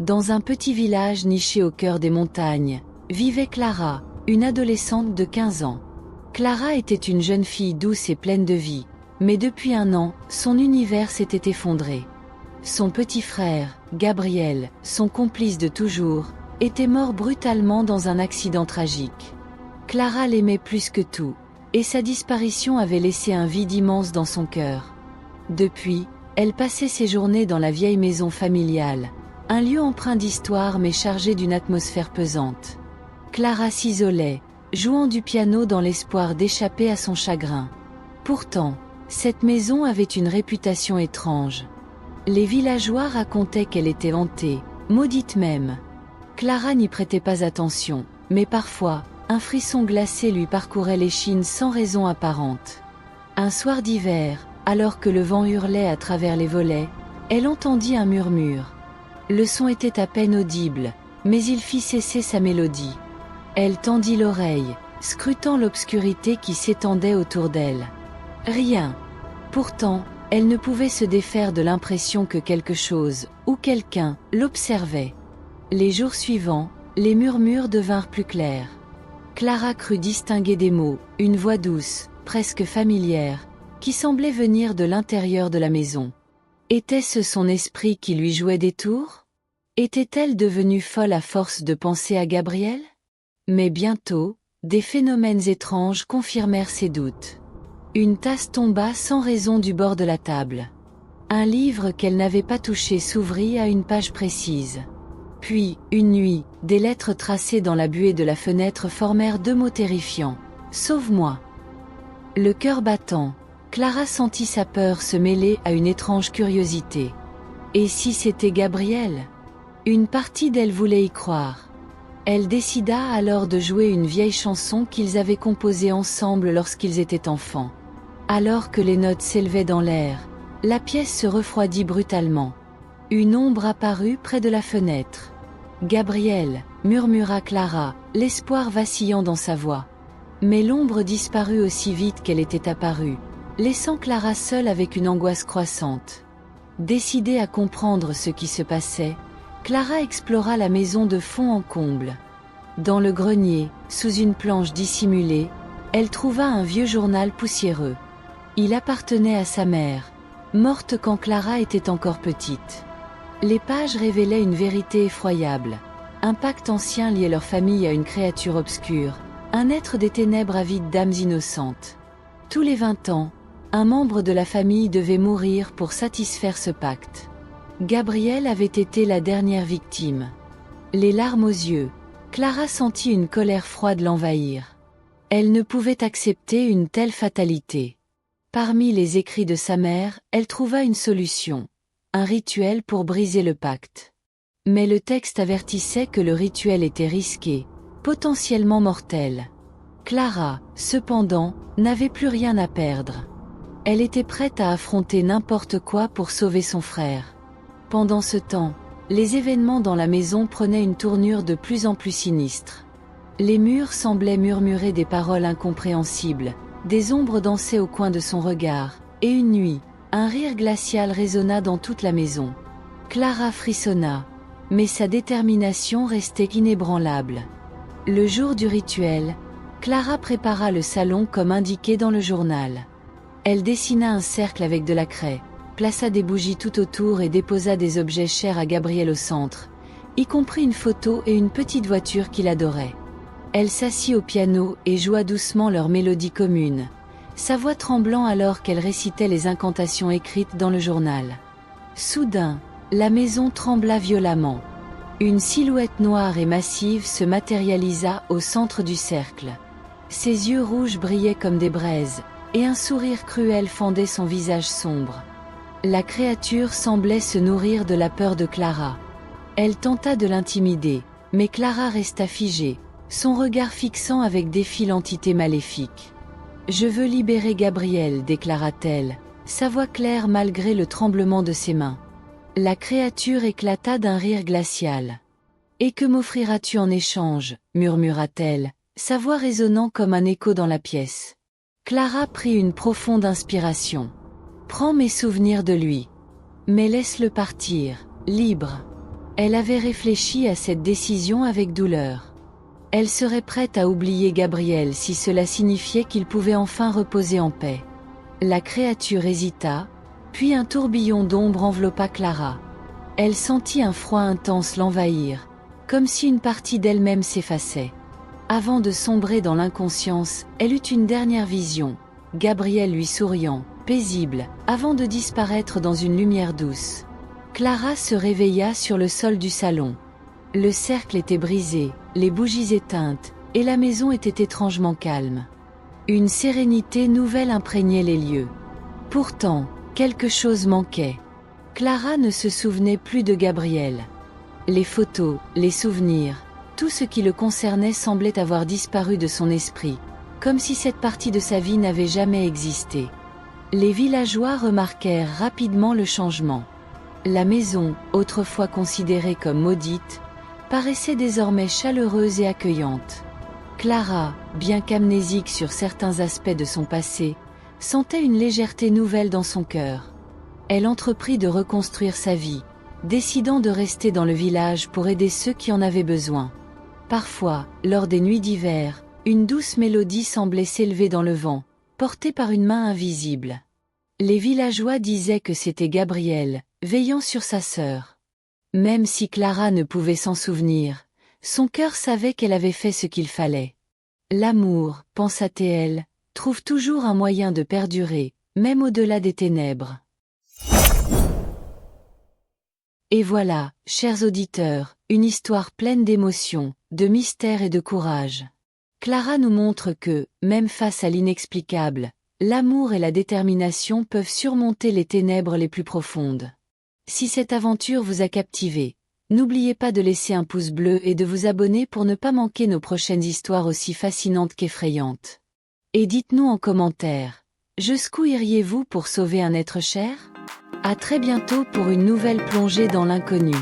Dans un petit village niché au cœur des montagnes, vivait Clara, une adolescente de 15 ans. Clara était une jeune fille douce et pleine de vie, mais depuis un an, son univers s'était effondré. Son petit frère, Gabriel, son complice de toujours, était mort brutalement dans un accident tragique. Clara l'aimait plus que tout, et sa disparition avait laissé un vide immense dans son cœur. Depuis, elle passait ses journées dans la vieille maison familiale, un lieu empreint d'histoire mais chargé d'une atmosphère pesante. Clara s'isolait, jouant du piano dans l'espoir d'échapper à son chagrin. Pourtant, cette maison avait une réputation étrange. Les villageois racontaient qu'elle était hantée, maudite même. Clara n'y prêtait pas attention, mais parfois, un frisson glacé lui parcourait l'échine sans raison apparente. Un soir d'hiver, alors que le vent hurlait à travers les volets, elle entendit un murmure. Le son était à peine audible, mais il fit cesser sa mélodie. Elle tendit l'oreille, scrutant l'obscurité qui s'étendait autour d'elle. Rien. Pourtant, elle ne pouvait se défaire de l'impression que quelque chose, ou quelqu'un, l'observait. Les jours suivants, les murmures devinrent plus clairs. Clara crut distinguer des mots, une voix douce, presque familière, qui semblait venir de l'intérieur de la maison. Était-ce son esprit qui lui jouait des tours ? Était-elle devenue folle à force de penser à Gabriel ? Mais bientôt, des phénomènes étranges confirmèrent ses doutes. Une tasse tomba sans raison du bord de la table. Un livre qu'elle n'avait pas touché s'ouvrit à une page précise. Puis, une nuit, des lettres tracées dans la buée de la fenêtre formèrent 2 mots terrifiants. « Sauve-moi ». Le cœur battant, Clara sentit sa peur se mêler à une étrange curiosité. Et si c'était Gabriel ? Une partie d'elle voulait y croire. Elle décida alors de jouer une vieille chanson qu'ils avaient composée ensemble lorsqu'ils étaient enfants. Alors que les notes s'élevaient dans l'air, la pièce se refroidit brutalement. Une ombre apparut près de la fenêtre. « Gabriel » murmura Clara, l'espoir vacillant dans sa voix. Mais l'ombre disparut aussi vite qu'elle était apparue, laissant Clara seule avec une angoisse croissante. Décidée à comprendre ce qui se passait, Clara explora la maison de fond en comble. Dans le grenier, sous une planche dissimulée, elle trouva un vieux journal poussiéreux. Il appartenait à sa mère, morte quand Clara était encore petite. Les pages révélaient une vérité effroyable. Un pacte ancien liait leur famille à une créature obscure, un être des ténèbres avide d'âmes innocentes. Tous les 20 ans, un membre de la famille devait mourir pour satisfaire ce pacte. Gabriel avait été la dernière victime. Les larmes aux yeux, Clara sentit une colère froide l'envahir. Elle ne pouvait accepter une telle fatalité. Parmi les écrits de sa mère, elle trouva une solution, un rituel pour briser le pacte. Mais le texte avertissait que le rituel était risqué, potentiellement mortel. Clara, cependant, n'avait plus rien à perdre. Elle était prête à affronter n'importe quoi pour sauver son frère. Pendant ce temps, les événements dans la maison prenaient une tournure de plus en plus sinistre. Les murs semblaient murmurer des paroles incompréhensibles, des ombres dansaient au coin de son regard, et une nuit, un rire glacial résonna dans toute la maison. Clara frissonna, mais sa détermination restait inébranlable. Le jour du rituel, Clara prépara le salon comme indiqué dans le journal. Elle dessina un cercle avec de la craie, plaça des bougies tout autour et déposa des objets chers à Gabriel au centre, y compris une photo et une petite voiture qu'il adorait. Elle s'assit au piano et joua doucement leur mélodie commune, sa voix tremblant alors qu'elle récitait les incantations écrites dans le journal. Soudain, la maison trembla violemment. Une silhouette noire et massive se matérialisa au centre du cercle. Ses yeux rouges brillaient comme des braises, et un sourire cruel fendait son visage sombre. La créature semblait se nourrir de la peur de Clara. Elle tenta de l'intimider, mais Clara resta figée, son regard fixant avec défi l'entité maléfique. « Je veux libérer Gabriel » déclara-t-elle, sa voix claire malgré le tremblement de ses mains. La créature éclata d'un rire glacial. « Et que m'offriras-tu en échange » murmura-t-elle, sa voix résonnant comme un écho dans la pièce. Clara prit une profonde inspiration. « Prends mes souvenirs de lui. Mais laisse-le partir, libre. » Elle avait réfléchi à cette décision avec douleur. Elle serait prête à oublier Gabriel si cela signifiait qu'il pouvait enfin reposer en paix. La créature hésita, puis un tourbillon d'ombre enveloppa Clara. Elle sentit un froid intense l'envahir, comme si une partie d'elle-même s'effaçait. Avant de sombrer dans l'inconscience, elle eut une dernière vision, Gabriel lui souriant, paisible, avant de disparaître dans une lumière douce. Clara se réveilla sur le sol du salon. Le cercle était brisé, les bougies éteintes, et la maison était étrangement calme. Une sérénité nouvelle imprégnait les lieux. Pourtant, quelque chose manquait. Clara ne se souvenait plus de Gabriel. Les photos, les souvenirs, tout ce qui le concernait semblait avoir disparu de son esprit, comme si cette partie de sa vie n'avait jamais existé. Les villageois remarquèrent rapidement le changement. La maison, autrefois considérée comme maudite, paraissait désormais chaleureuse et accueillante. Clara, bien qu'amnésique sur certains aspects de son passé, sentait une légèreté nouvelle dans son cœur. Elle entreprit de reconstruire sa vie, décidant de rester dans le village pour aider ceux qui en avaient besoin. Parfois, lors des nuits d'hiver, une douce mélodie semblait s'élever dans le vent, portée par une main invisible. Les villageois disaient que c'était Gabriel, veillant sur sa sœur. Même si Clara ne pouvait s'en souvenir, son cœur savait qu'elle avait fait ce qu'il fallait. L'amour, pensa-t-elle, trouve toujours un moyen de perdurer, même au-delà des ténèbres. Et voilà, chers auditeurs, une histoire pleine d'émotions, de mystère et de courage. Clara nous montre que, même face à l'inexplicable, l'amour et la détermination peuvent surmonter les ténèbres les plus profondes. Si cette aventure vous a captivé, n'oubliez pas de laisser un pouce bleu et de vous abonner pour ne pas manquer nos prochaines histoires aussi fascinantes qu'effrayantes. Et dites-nous en commentaire, jusqu'où iriez-vous pour sauver un être cher ? À très bientôt pour une nouvelle plongée dans l'inconnu.